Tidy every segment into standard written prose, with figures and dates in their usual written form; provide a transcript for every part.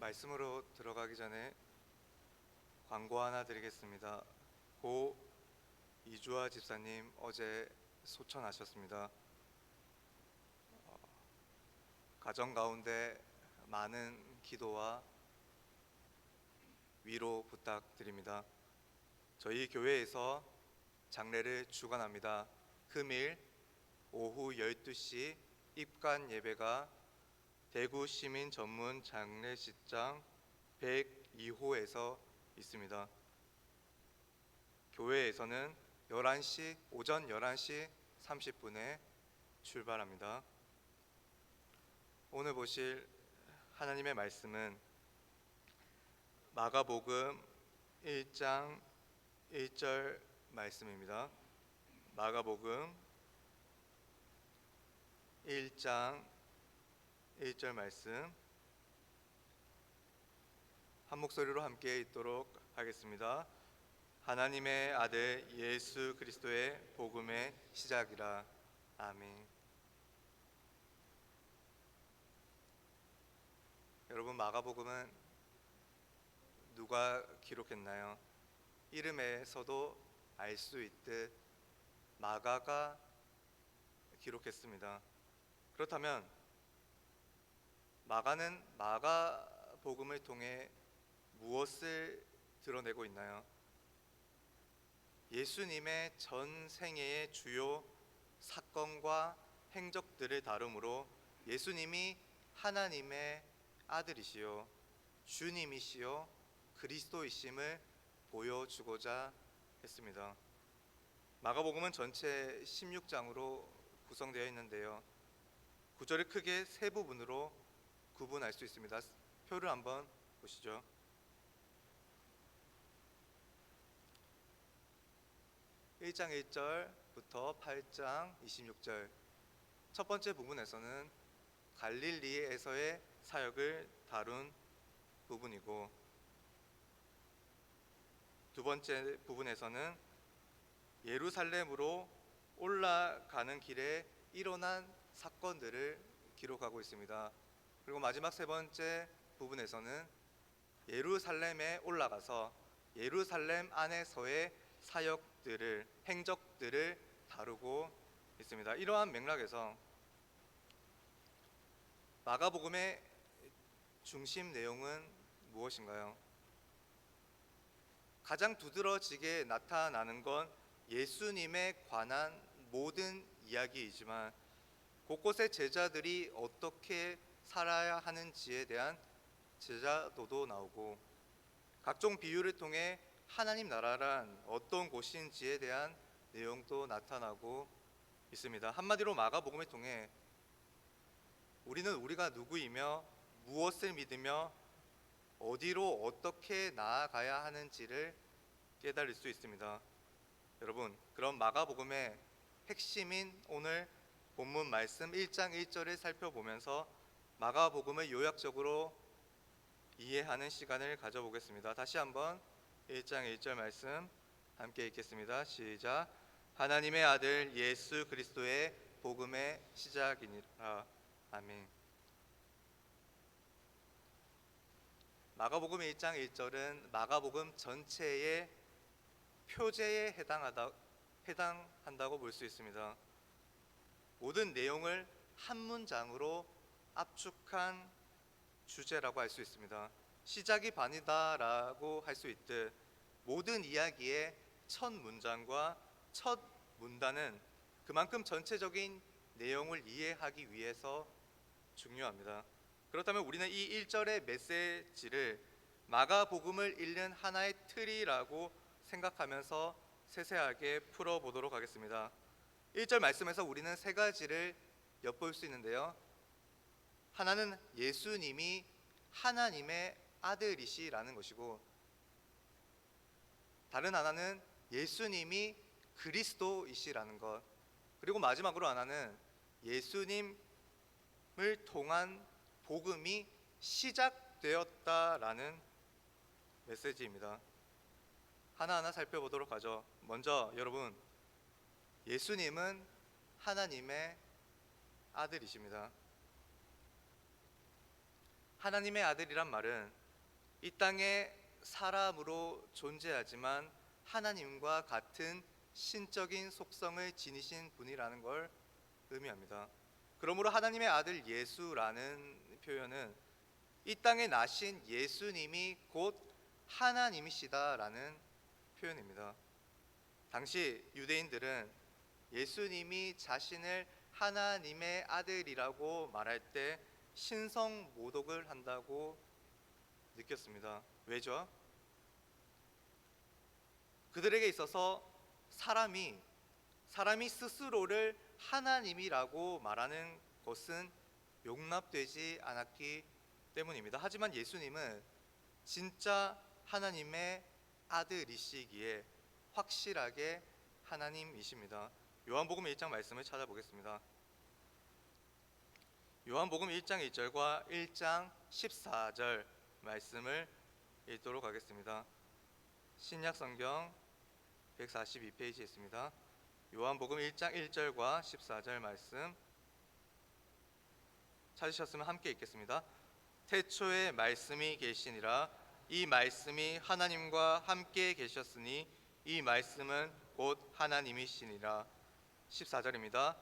말씀으로 들어가기 전에 광고 하나 드리겠습니다. 고 이주아 집사님 어제 소천하셨습니다. 가정 가운데 많은 기도와 위로 부탁드립니다. 저희 교회에서 장례를 주관합니다. 금일 오후 12시 입관 예배가 대구 시민 전문 장례식장 102호에서 있습니다. 교회에서는 오전 11시 30분에 출발합니다. 오늘 보실 하나님의 말씀은 마가복음 1장 1절 말씀입니다. 마가복음 1장 1절 말씀 한 목소리로 함께 읽도록 하겠습니다. 하나님의 아들 예수 그리스도의 복음의 시작이라. 아멘. 여러분, 마가복음은 누가 기록했나요? 이름에서도 알 수 있듯 마가가 기록했습니다. 그렇다면 마가는 마가복음을 통해 무엇을 드러내고 있나요? 예수님의 전 생애의 주요 사건과 행적들을 다루므로 예수님이 하나님의 아들이시요 주님이시요 그리스도이심을 보여주고자 했습니다. 마가복음은 전체 16장으로 구성되어 있는데요, 구절을 크게 세 부분으로 구분할 수 있습니다. 표를 한번 보시죠. 1장 1절부터 8장 26절, 첫 번째 부분에서는 갈릴리에서의 사역을 다룬 부분이고, 두 번째 부분에서는 예루살렘으로 올라가는 길에 일어난 사건들을 기록하고 있습니다. 그리고 마지막 세 번째 부분에서는 예루살렘에 올라가서 예루살렘 안에서의 사역들을, 행적들을 다루고 있습니다. 이러한 맥락에서 마가복음의 중심 내용은 무엇인가요? 가장 두드러지게 나타나는 건 예수님에 관한 모든 이야기이지만 곳곳에 제자들이 어떻게 살아야 하는지에 대한 제자도도 나오고, 각종 비유를 통해 하나님 나라란 어떤 곳인지에 대한 내용도 나타나고 있습니다. 한마디로 마가복음을 통해 우리는 우리가 누구이며 무엇을 믿으며 어디로 어떻게 나아가야 하는지를 깨달을 수 있습니다. 여러분, 그럼 마가복음의 핵심인 오늘 본문 말씀 1장 1절을 살펴보면서 마가복음을 요약적으로 이해하는 시간을 가져보겠습니다. 다시 한번 1장 1절 말씀 함께 읽겠습니다. 시작. 하나님의 아들 예수 그리스도의 복음의 시작이니라. 아멘. 마가복음 1장 1절은 마가복음 전체의 표제에 해당한다고 볼 수 있습니다. 모든 내용을 한 문장으로 압축한 주제라고 할 수 있습니다. 시작이 반이다라고 할 수 있듯 모든 이야기의 첫 문장과 첫 문단은 그만큼 전체적인 내용을 이해하기 위해서 중요합니다. 그렇다면 우리는 이 1절의 메시지를 마가복음을 읽는 하나의 틀이라고 생각하면서 세세하게 풀어보도록 하겠습니다. 1절 말씀에서 우리는 세 가지를 엿볼 수 있는데요, 하나는 예수님이 하나님의 아들이시라는 것이고, 다른 하나는 예수님이 그리스도이시라는 것, 그리고 마지막으로 하나는 예수님을 통한 복음이 시작되었다라는 메시지입니다. 하나하나 살펴보도록 하죠. 먼저 여러분, 예수님은 하나님의 아들이십니다. 하나님의 아들이란 말은 이 땅에 사람으로 존재하지만 하나님과 같은 신적인 속성을 지니신 분이라는 걸 의미합니다. 그러므로 하나님의 아들 예수라는 표현은 이 땅에 나신 예수님이 곧 하나님이시다라는 표현입니다. 당시 유대인들은 예수님이 자신을 하나님의 아들이라고 말할 때 신성 모독을 한다고 느꼈습니다. 왜죠? 그들에게 있어서 사람이 스스로를 하나님이라고 말하는 것은 용납되지 않았기 때문입니다. 하지만 예수님은 진짜 하나님의 아들이시기에 확실하게 하나님이십니다. 요한복음 1장 말씀을 찾아보겠습니다. 요한복음 1장 1절과 1장 14절 말씀을 읽도록 하겠습니다. 신약성경 142페이지에 있습니다. 요한복음 1장 1절과 14절 말씀 찾으셨으면 함께 읽겠습니다. 태초에 말씀이 계시니라. 이 말씀이 하나님과 함께 계셨으니 이 말씀은 곧 하나님이시니라. 14절입니다.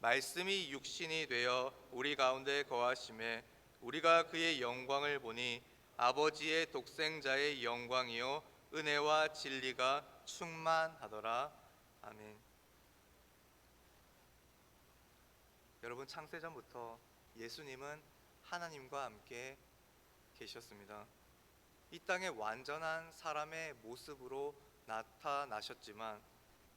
말씀이 육신이 되어 우리 가운데 거하심에 우리가 그의 영광을 보니 아버지의 독생자의 영광이요 은혜와 진리가 충만하더라. 아멘. 여러분, 창세전부터 예수님은 하나님과 함께 계셨습니다. 이 땅에 완전한 사람의 모습으로 나타나셨지만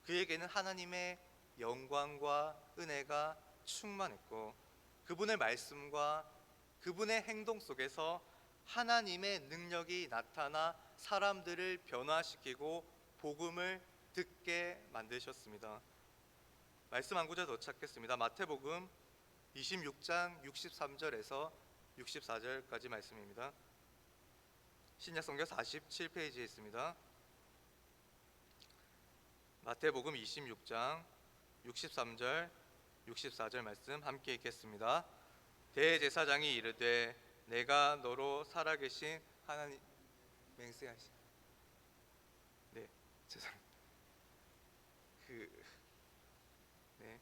그에게는 하나님의 영광과 은혜가 충만했고 그분의 말씀과 그분의 행동 속에서 하나님의 능력이 나타나 사람들을 변화시키고 복음을 듣게 만드셨습니다. 말씀 한 구절 더 찾겠습니다. 마태복음 26장 63절에서 64절까지 말씀입니다. 신약성경 47페이지에 있습니다. 마태복음 26장 63절 64절 말씀 함께 읽겠습니다. 대제사장이 이르되 내가 너로 살아계신 하나님 맹세하시. 네, 죄송합니다. 네,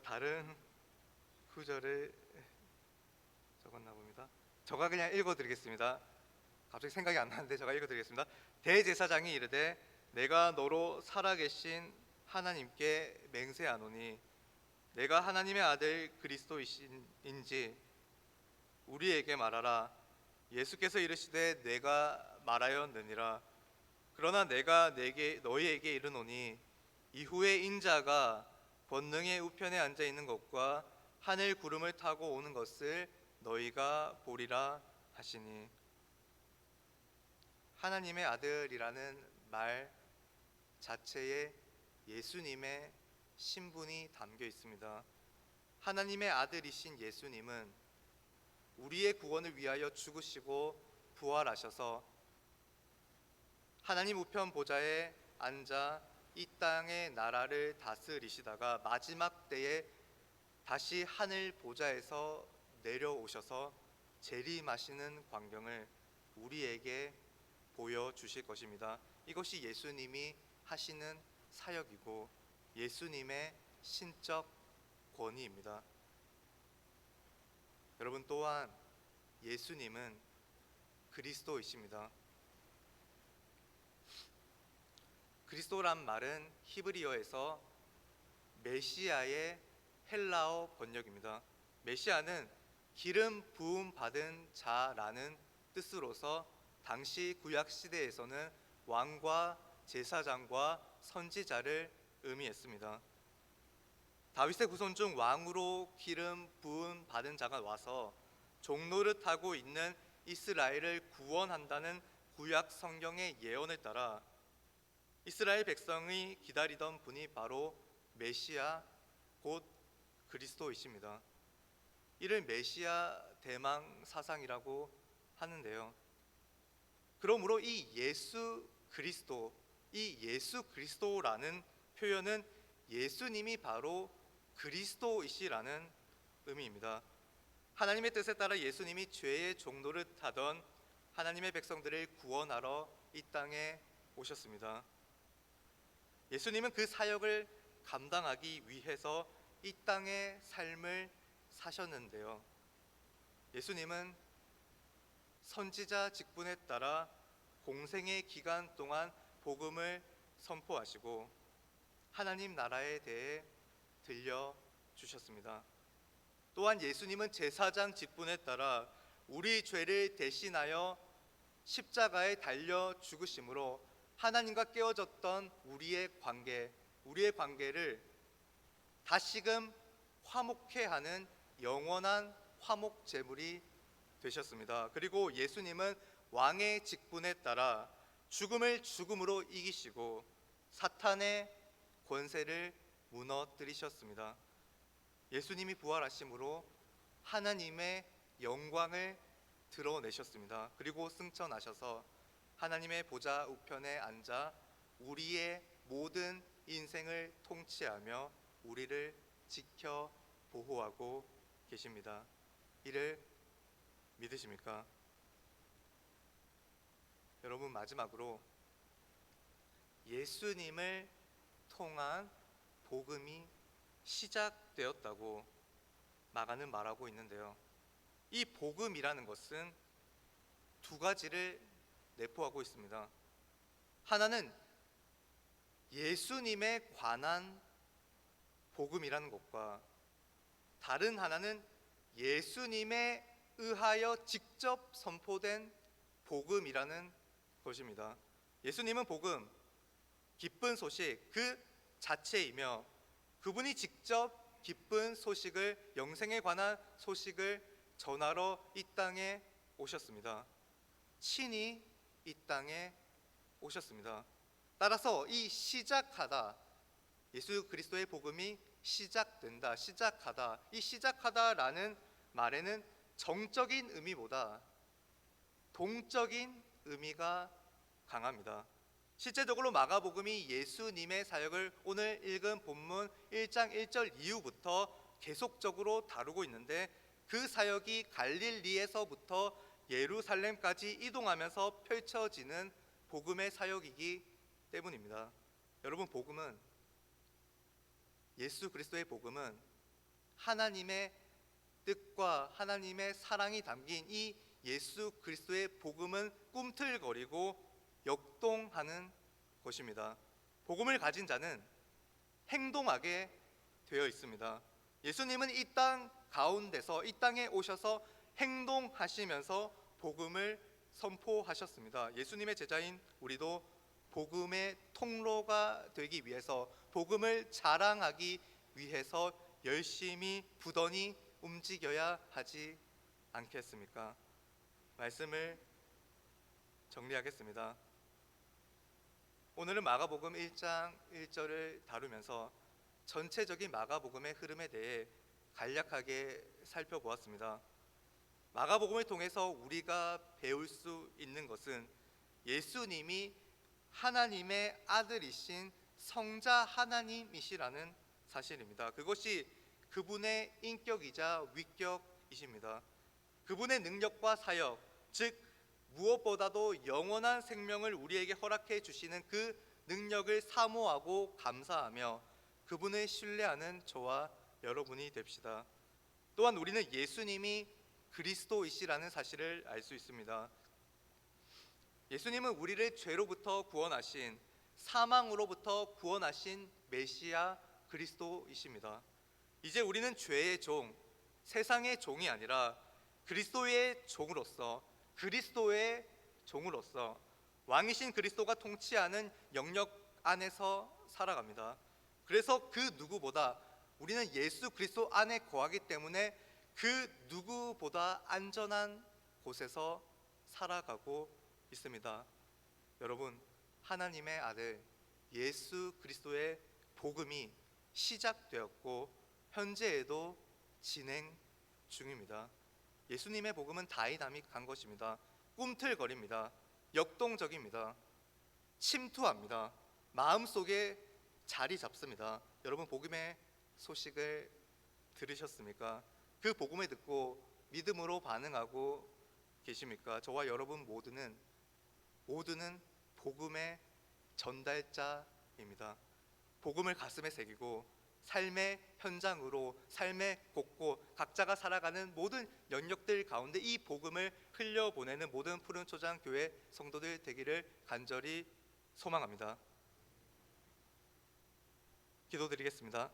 다른 구절을 적었나 봅니다. 제가 그냥 읽어드리겠습니다. 갑자기 생각이 안 나는데 제가 읽어드리겠습니다. 대제사장이 이르되 내가 너로 살아계신 하나님께 맹세하노니 내가 하나님의 아들 그리스도이신지 우리에게 말하라. 예수께서 이르시되 내가 말하였느니라. 그러나 내가 너희에게 이르노니 이후에 인자가 권능의 우편에 앉아 있는 것과 하늘 구름을 타고 오는 것을 너희가 보리라 하시니. 하나님의 아들이라는 말 자체에 예수님의 신분이 담겨 있습니다. 하나님의 아들이신 예수님은 우리의 구원을 위하여 죽으시고 부활하셔서 하나님 우편 보좌에 앉아 이 땅의 나라를 다스리시다가 마지막 때에 다시 하늘 보좌에서 내려오셔서 재림하시는 광경을 우리에게 보여주실 것입니다. 이것이 예수님이 하시는 사역이고 예수님의 신적 권위입니다. 여러분, 또한 예수님은 그리스도이십니다. 그리스도란 말은 히브리어에서 메시아의 헬라어 번역입니다. 메시아는 기름 부음 받은 자라는 뜻으로서 당시 구약 시대에서는 왕과 제사장과 선지자를 의미했습니다. 다윗의 후손 중 왕으로 기름 부음 받은 자가 와서 종노릇 하고 있는 이스라엘을 구원한다는 구약 성경의 예언을 따라 이스라엘 백성이 기다리던 분이 바로 메시아 곧 그리스도이십니다. 이를 메시아 대망 사상이라고 하는데요. 그러므로 이 예수 그리스도라는 표현은 예수님이 바로 그리스도이시라는 의미입니다. 하나님의 뜻에 따라 예수님이 죄의 종노릇 하던 하나님의 백성들을 구원하러 이 땅에 오셨습니다. 예수님은 그 사역을 감당하기 위해서 이 땅의 삶을 사셨는데요. 예수님은 선지자 직분에 따라 공생의 기간 동안 복음을 선포하시고 하나님 나라에 대해 들려주셨습니다. 또한 예수님은 제사장 직분에 따라 우리 죄를 대신하여 십자가에 달려 죽으심으로 하나님과 깨어졌던 우리의 관계를 다시금 화목케 하는 영원한 화목 제물이 되셨습니다. 그리고 예수님은 왕의 직분에 따라 죽음을 죽음으로 이기시고 사탄의 권세를 무너뜨리셨습니다. 예수님이 부활하심으로 하나님의 영광을 드러내셨습니다. 그리고 승천하셔서 하나님의 보좌 우편에 앉아 우리의 모든 인생을 통치하며 우리를 지켜 보호하고 계십니다. 이를 믿으십니까? 여러분, 마지막으로 예수님을 통한 복음이 시작되었다고 마가는 말하고 있는데요. 이 복음이라는 것은 두 가지를 내포하고 있습니다. 하나는 예수님에 관한 복음이라는 것과 다른 하나는 예수님에 의하여 직접 선포된 복음이라는 것입니다. 예수님은 복음, 기쁜 소식 그 자체이며 그분이 직접 기쁜 소식을, 영생에 관한 소식을 전하러 이 땅에 오셨습니다. 친히 이 땅에 오셨습니다. 따라서 이 시작하다, 예수 그리스도의 복음이 시작된다, 시작하다, 이 시작하다라는 말에는 정적인 의미보다 동적인 의미가 강합니다. 실제적으로 마가복음이 예수님의 사역을 오늘 읽은 본문 1장 1절 이후부터 계속적으로 다루고 있는데 그 사역이 갈릴리에서부터 예루살렘까지 이동하면서 펼쳐지는 복음의 사역이기 때문입니다. 여러분, 복음은, 예수 그리스도의 복음은 하나님의 뜻과 하나님의 사랑이 담긴 이 예수 그리스도의 복음은 꿈틀거리고 역동하는 것입니다. 복음을 가진 자는 행동하게 되어 있습니다. 예수님은 이 땅 가운데서, 이 땅에 오셔서 행동하시면서 복음을 선포하셨습니다. 예수님의 제자인 우리도 복음의 통로가 되기 위해서, 복음을 자랑하기 위해서 열심히 부단히 움직여야 하지 않겠습니까? 말씀을 정리하겠습니다. 오늘은 마가복음 1장 1절을 다루면서 전체적인 마가복음의 흐름에 대해 간략하게 살펴보았습니다. 마가복음을 통해서 우리가 배울 수 있는 것은 예수님이 하나님의 아들이신 성자 하나님이시라는 사실입니다. 그것이 그분의 인격이자 위격이십니다. 그분의 능력과 사역, 즉 무엇보다도 영원한 생명을 우리에게 허락해 주시는 그 능력을 사모하고 감사하며 그분을 신뢰하는 저와 여러분이 됩시다. 또한 우리는 예수님이 그리스도이시라는 사실을 알 수 있습니다. 예수님은 우리를 죄로부터 구원하신, 사망으로부터 구원하신 메시아 그리스도이십니다. 이제 우리는 죄의 종, 세상의 종이 아니라 그리스도의 종으로서, 그리스도의 종으로서 왕이신 그리스도가 통치하는 영역 안에서 살아갑니다. 그래서 그 누구보다 우리는 예수 그리스도 안에 거하기 때문에 그 누구보다 안전한 곳에서 살아가고 있습니다. 여러분, 하나님의 아들 예수 그리스도의 복음이 시작되었고 현재에도 진행 중입니다. 예수님의 복음은 다이나믹한 것입니다. 꿈틀거립니다. 역동적입니다. 침투합니다. 마음속에 자리 잡습니다. 여러분, 복음의 소식을 들으셨습니까? 그 복음을 듣고 믿음으로 반응하고 계십니까? 저와 여러분 모두는 복음의 전달자입니다. 복음을 가슴에 새기고 삶의 현장으로, 삶의 곳곳 각자가 살아가는 모든 영역들 가운데 이 복음을 흘려보내는 모든 푸른초장 교회 성도들 되기를 간절히 소망합니다. 기도드리겠습니다.